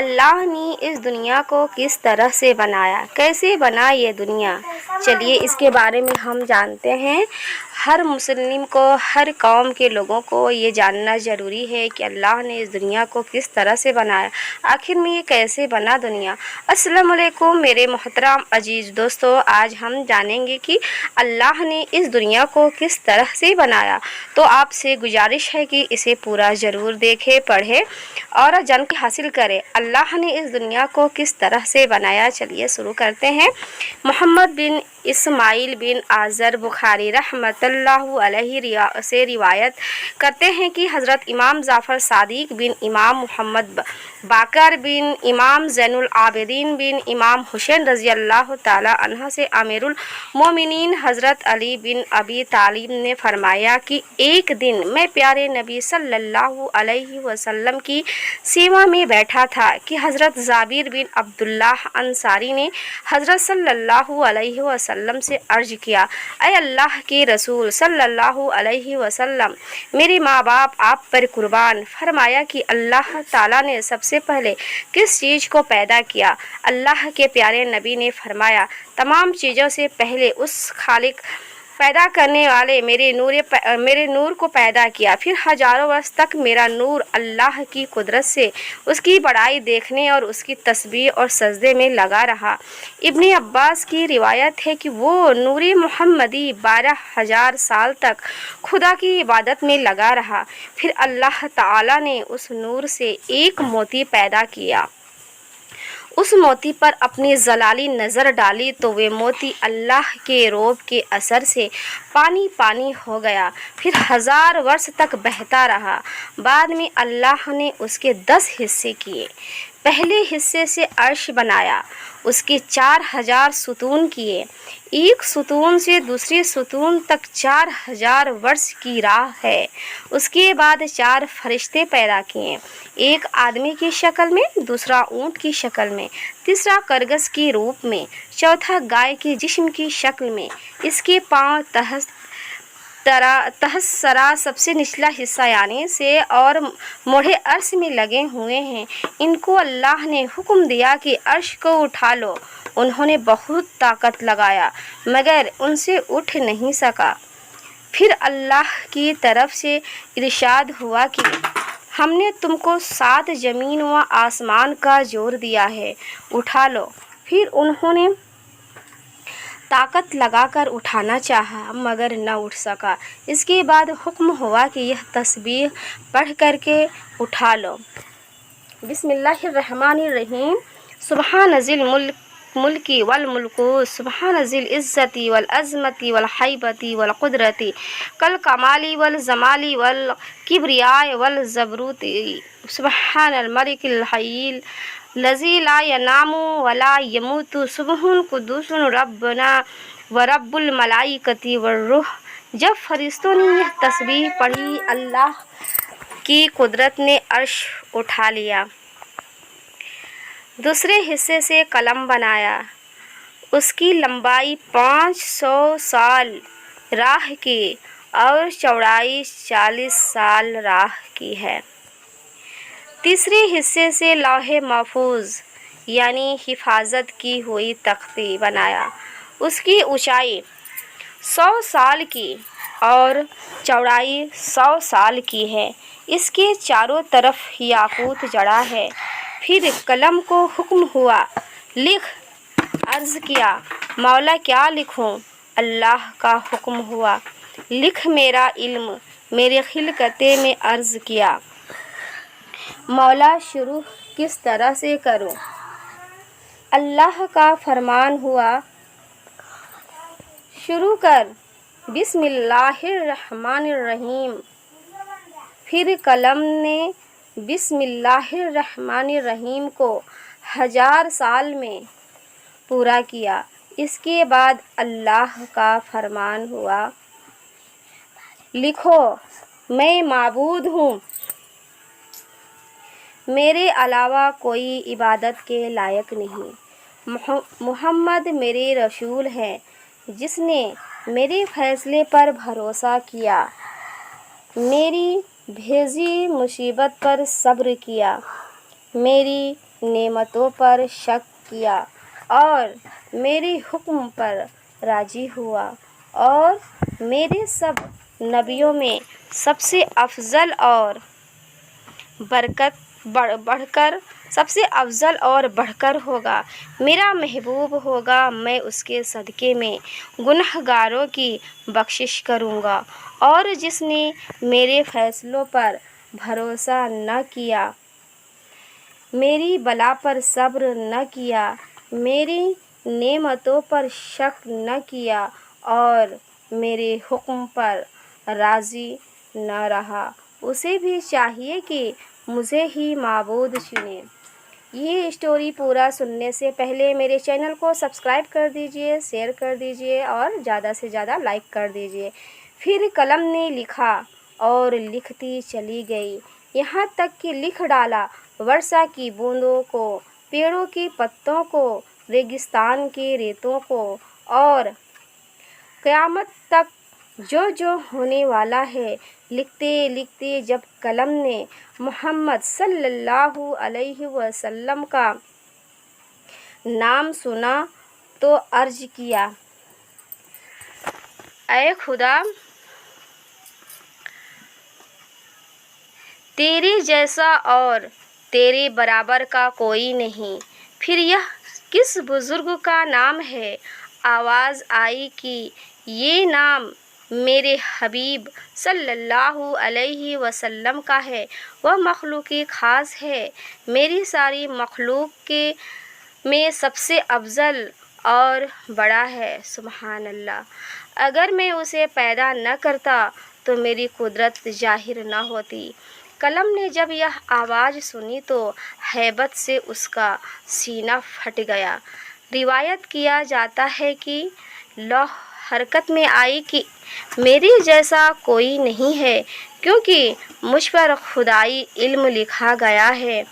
اللہ نے اس دنیا کو کس طرح سے بنایا، کیسے بنا یہ دنیا؟ چلیے اس کے بارے میں ہم جانتے ہیں۔ ہر مسلم کو، ہر قوم کے لوگوں کو یہ جاننا ضروری ہے کہ اللہ نے اس دنیا کو کس طرح سے بنایا، آخر میں یہ کیسے بنا دنیا۔ السلام علیکم میرے محترم عزیز دوستو، آج ہم جانیں گے کہ اللہ نے اس دنیا کو کس طرح سے بنایا۔ تو آپ سے گزارش ہے کہ اسے پورا ضرور دیکھیں، پڑھیں اور جان کے حاصل کریں۔ اللہ نے اس دنیا کو کس طرح سے بنایا، چلیے شروع کرتے ہیں۔ محمد بن اسماعیل بن آذر بخاری رحمۃ اللہ علیہ سے روایت کرتے ہیں کہ حضرت امام جعفر صادق بن امام محمد باقر بن امام زین العابدین بن امام حسین رضی اللہ تعالی عنہ سے امیر المومنین حضرت علی بن ابی طالب نے فرمایا کہ ایک دن میں پیارے نبی صلی اللہ علیہ وسلم کی سیوا میں بیٹھا تھا کہ حضرت جابر بن عبداللہ انصاری نے حضرت صلی اللہ علیہ وسلم سے عرض کیا، اے اللہ کے رسول صلی اللہ علیہ وسلم، میرے ماں باپ آپ پر قربان۔ فرمایا کہ اللہ تعالیٰ نے سب سے پہلے کس چیز کو پیدا کیا؟ اللہ کے پیارے نبی نے فرمایا، تمام چیزوں سے پہلے اس خالق پیدا کرنے والے میرے نور کو پیدا کیا، پھر ہزاروں برس تک میرا نور اللہ کی قدرت سے اس کی بڑائی دیکھنے اور اس کی تسبیح اور سجدے میں لگا رہا۔ ابن عباس کی روایت ہے کہ وہ نور محمدی 12,000 سال تک خدا کی عبادت میں لگا رہا، پھر اللہ تعالیٰ نے اس نور سے ایک موتی پیدا کیا، اس موتی پر اپنی جلالی نظر ڈالی تو وہ موتی اللہ کے روب کے اثر سے پانی پانی ہو گیا، پھر 1000 برس تک بہتا رہا۔ بعد میں اللہ نے اس کے 10 حصے کیے۔ پہلے حصے سے عرش بنایا، اس کے 4000 ستون کیے، ایک ستون سے دوسری ستون تک 4000 برس کی راہ ہے۔ اس کے بعد 4 فرشتے پیدا کیے، ایک آدمی کی شکل میں، دوسرا اونٹ کی شکل میں، تیسرا خرگوش کی روپ میں، چوتھا گائے کے جسم کی شکل میں۔ اس کے پاؤں تحت سرا سب سے نچلا حصہ یعنی سے اور موڑے عرش میں لگے ہوئے ہیں۔ ان کو اللہ نے حکم دیا کہ عرش کو اٹھا لو، انہوں نے بہت طاقت لگایا مگر ان سے اٹھ نہیں سکا۔ پھر اللہ کی طرف سے ارشاد ہوا کہ ہم نے تم کو 7 زمین و آسمان کا زور دیا ہے، اٹھا لو۔ پھر انہوں نے طاقت لگا کر اٹھانا چاہا مگر نہ اٹھ سکا۔ اس کے بعد حکم ہوا کہ یہ تسبیح پڑھ کر کے اٹھا لو۔ بسم اللہ الرحمن الرحیم۔ سبحان ذی الملک والملکوت، سبحان ذی العزت والعظمت والہیبت والقدرت، کالکمال والجمال والکبریاء والجبروت، سبحان الملک الحی الذی لا ینام ولا یموت، سبحان قدوس ربنا ورب الملائکۃ والروح۔ جب فرشتوں نے یہ تسبیح پڑھی، اللہ کی قدرت نے عرش اٹھا لیا۔ دوسرے حصے سے قلم بنایا، اس کی لمبائی 500 سال راہ کی اور چوڑائی 40 سال راہ کی ہے۔ تیسرے حصے سے لوح محفوظ یعنی حفاظت کی ہوئی تختی بنایا، اس کی اونچائی 100 سال کی اور چوڑائی 100 سال کی ہے، اس کے چاروں طرف یاقوت جڑا ہے۔ پھر قلم کو حکم ہوا، لکھ۔ عرض کیا، مولا کیا لکھوں؟ اللہ کا حکم ہوا، لکھ میرا علم میری خلقت میں۔ عرض کیا، مولا شروع کس طرح سے کروں؟ اللہ کا فرمان ہوا، شروع کر، بسم اللہ الرحمن الرحیم۔ پھر قلم نے بسم اللہ الرحمن الرحیم کو 1000 سال میں پورا کیا۔ اس کے بعد اللہ کا فرمان ہوا، لکھو، میں معبود ہوں، میرے علاوہ کوئی عبادت کے لائق نہیں۔ محمد میرے رسول ہے، جس نے میرے فیصلے پر بھروسہ کیا، میری بھیجی مصیبت پر صبر کیا، میری नेमतों पर शक किया और मेरे हुक्म पर राज़ी हुआ और मेरे सब नबियों में सबसे अफजल और बढ़कर होगा, मेरा महबूब होगा। मैं उसके सदक़े में गुनहगारों की बख्शिश करूँगा और जिसने मेरे फ़ैसलों पर भरोसा न किया, मेरी बला पर सब्र न किया, मेरी नेमतों पर शक न किया और मेरे हुक्म पर राज़ी न रहा, उसे भी चाहिए कि मुझे ही माबूद चुने। ये स्टोरी पूरा सुनने से पहले मेरे चैनल को सब्सक्राइब कर दीजिए, शेयर कर दीजिए और ज़्यादा से ज़्यादा लाइक कर दीजिए। फिर कलम ने लिखा और लिखती चली गई, यहाँ तक कि लिख डाला वर्षा की बूंदों को, पेड़ों के पत्तों को, रेगिस्तान के रेतों को और क़यामत तक जो जो होने वाला है। लिखते लिखते जब कलम ने मोहम्मद सल्लल्लाहु अलैहि वसल्लम का नाम सुना तो अर्ज़ किया, ऐ खुदा, तेरे जैसा और तेरे बराबर का कोई नहीं। फिर यह किस बुज़ुर्ग का नाम है? आवाज़ आई कि ये नाम मेरे हबीब सल्लल्लाहु अलैहि वसल्लम का है। वह मखलूक ख़ास है, मेरी सारी मखलूक के में सबसे अफजल और बड़ा है। सुबहान अल्लाह। अगर मैं उसे पैदा न करता तो मेरी कुदरत ज़ाहिर न होती। कलम ने जब यह आवाज़ सुनी तो हैबत से उसका सीना फट गया। रिवायत किया जाता है कि लौह हरकत में आई कि मेरे जैसा कोई नहीं है, क्योंकि मुझ पर खुदाई इल्म लिखा गया है।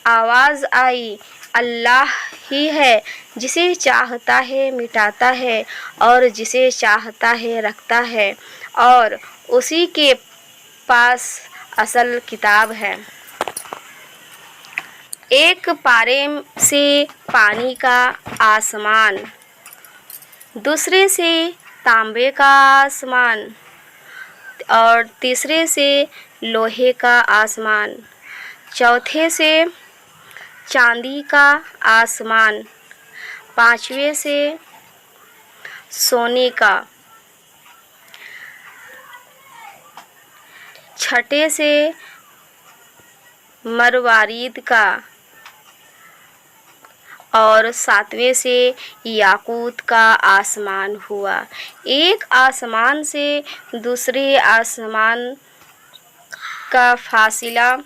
आवाज़ आई, अल्लाह ही है जिसे चाहता है मिटाता है और जिसे चाहता है रखता है और उसी के पास असल किताब है। एक पारे से पानी का आसमान, दूसरे से तांबे का आसमान और तीसरे से लोहे का आसमान, चौथे से चांदी का आसमान, पांचवें से सोने का, छठे से मरवारीद का और सातवें से याकूत का आसमान हुआ। एक आसमान से दूसरे आसमान का फासिला।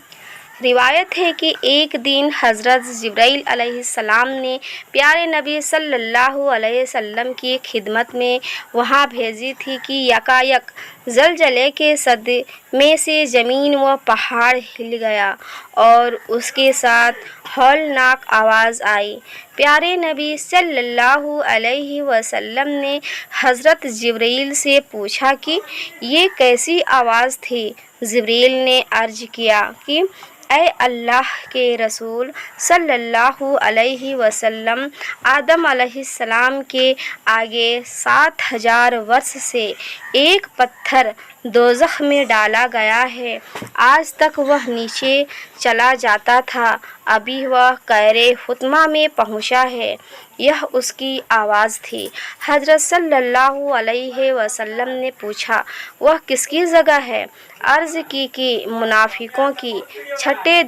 रिवायत है कि एक दिन हज़रत जिब्राइल अलैहिस्सलाम ने प्यारे नबी सल्लल्लाहु अलैहि वसल्लम की खिदमत में वहाँ भेजी थी कि यकायक ज़लज़ले के सदमे से ज़मीन व पहाड़ हिल गया और उसके साथ हौलनाक आवाज़ आई। प्यारे नबी सल्लल्लाहु अलैहि वसल्लम ने हज़रत जिब्राइल से पूछा कि ये कैसी आवाज़ थी? जिब्राइल ने अर्ज़ किया कि ऐ अल्लाह के रसूल सल्लल्लाहु अलैहि वसल्लम, आदम अलैहिस्सलाम के आगे 7000 वर्ष से एक पत्थर दोज़ख में डाला गया है। आज तक वह नीचे चला जाता था, अभी वह कैरे हुतमा में पहुँचा है। यह उसकी आवाज़ थी। हज़रत सल्लल्लाहु अलैहि वसल्लम ने पूछा, वह किसकी जगह है? अर्ज़ की कि मुनाफिकों की। छठे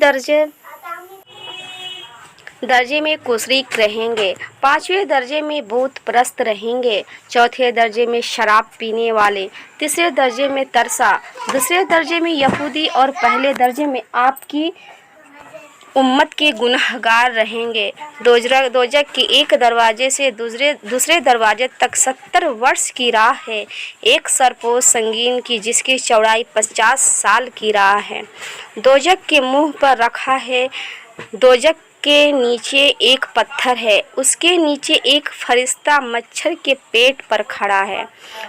दर्जे में कुशरीक रहेंगे, पाँचवें दर्जे में बूत परस्त रहेंगे, चौथे दर्जे में शराब पीने वाले, तीसरे दर्जे में तरसा, दूसरे दर्जे में यहूदी और पहले दर्जे में आपकी उम्मत के गुनहगार रहेंगे। दोजक के एक दरवाजे से दूसरे दरवाजे तक 70 वर्ष की राह है, एक सरपोश संगीन की जिसकी चौड़ाई 50 साल की राह है। दोजक के मुंह पर रखा है दोजक के नीचे एक पत्थर है, उसके नीचे एक फरिश्ता मच्छर के पेट पर खड़ा है,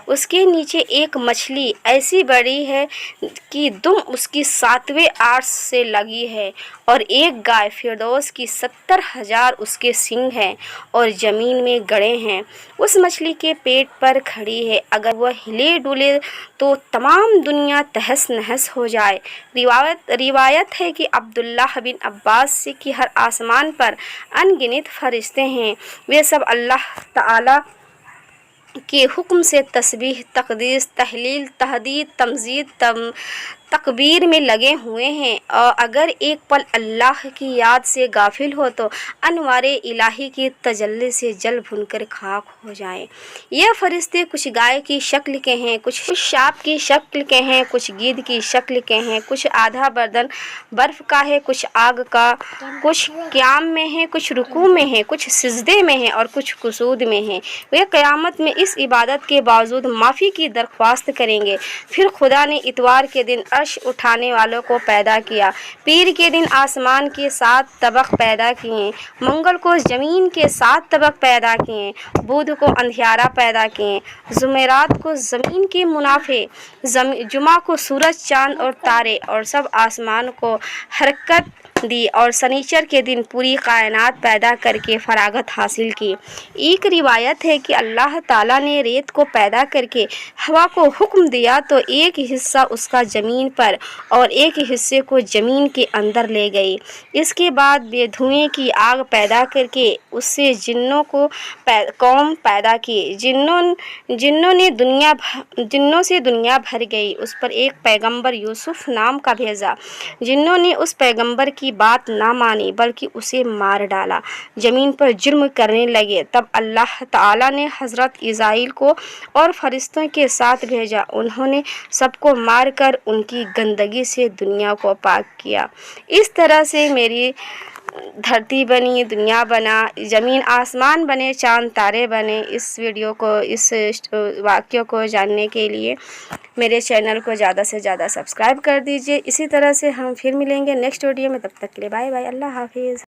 उसके नीचे एक मछली ऐसी बड़ी है कि दुम उसकी 7वें आर्श से लगी है, और एक गाय फिरदौस की 70,000 उसके सींग हैं और ज़मीन में गड़े हैं। उस मछली के पेट पर खड़ी है, अगर वह हिले डुले तो तमाम दुनिया तहस नहस हो जाए। रिवायत है कि अब्दुल्लाह बिन अब्बास से कि हर आसमान पर अनगिनत फरिश्ते हैं, वे सब अल्लाह ताला के हुक्म से तस्बीह, तक़दीस, तहलील, तहदीद, तमजीद, तकबीर में लगे हुए हैं, और अगर एक पल अल्लाह की याद से गाफिल हो तो अनवारे इलाही की तजल्ली से जल भुनकर खाक हो जाएं। यह फरिश्ते कुछ गाय की शक्ल के हैं, कुछ सांप की शक्ल के हैं, कुछ गिद्ध की शक्ल के हैं, कुछ आधा बदन बर्फ़ का है, कुछ आग का, कुछ क़याम में है, कुछ रुकू में है, कुछ सिजदे में है और कुछ कुसूद में है। वे क़यामत में इस इबादत के बावजूद माफ़ी की दरख्वास्त करेंगे। फिर खुदा ने इतवार के दिन अर्श उठाने वालों को पैदा किया, पीर के दिन आसमान के 7 तबक़ पैदा किए, मंगल को ज़मीन के 7 तबक़ पैदा किए, बुध को अंधियारा पैदा किए, जुमेरात को ज़मीन के मुनाफे, जुमा को सूरज, चाँद और तारे और सब आसमान को हरकत दी, और सनीचर के दिन पूरी कायनात पैदा करके फरागत हासिल की। एक रिवायत है कि अल्लाह ताला ने रेत को पैदा करके हवा को हुक्म दिया तो एक हिस्सा उसका ज़मीन पर और एक हिस्से को ज़मीन के अंदर ले गई। इसके बाद वे धुएँ की आग पैदा करके उससे जिन्नों को कौम पैदा की। जिन्नों से दुनिया भर गई। उस पर एक पैगंबर यूसुफ नाम का भेजा। जिन्नों ने उस पैगंबर की बात ना मानी बल्कि उसे मार डाला, ज़मीन पर जुर्म करने लगे। तब अल्लाह ताला ने हज़रत इज़राइल को और फरिश्तों के साथ भेजा, उन्होंने सबको मार कर उनकी गंदगी से दुनिया को पाक किया। इस तरह से मेरी धरती बनी, दुनिया बना, ज़मीन आसमान बने, चाँद तारे बने। इस वीडियो को, इस वाक़ये को जानने के लिए मेरे चैनल को ज़्यादा से ज़्यादा सब्सक्राइब कर दीजिए। इसी तरह से हम फिर मिलेंगे नेक्स्ट वीडियो में, तब तक के लिए बाय बाय, अल्लाह हाफिज़।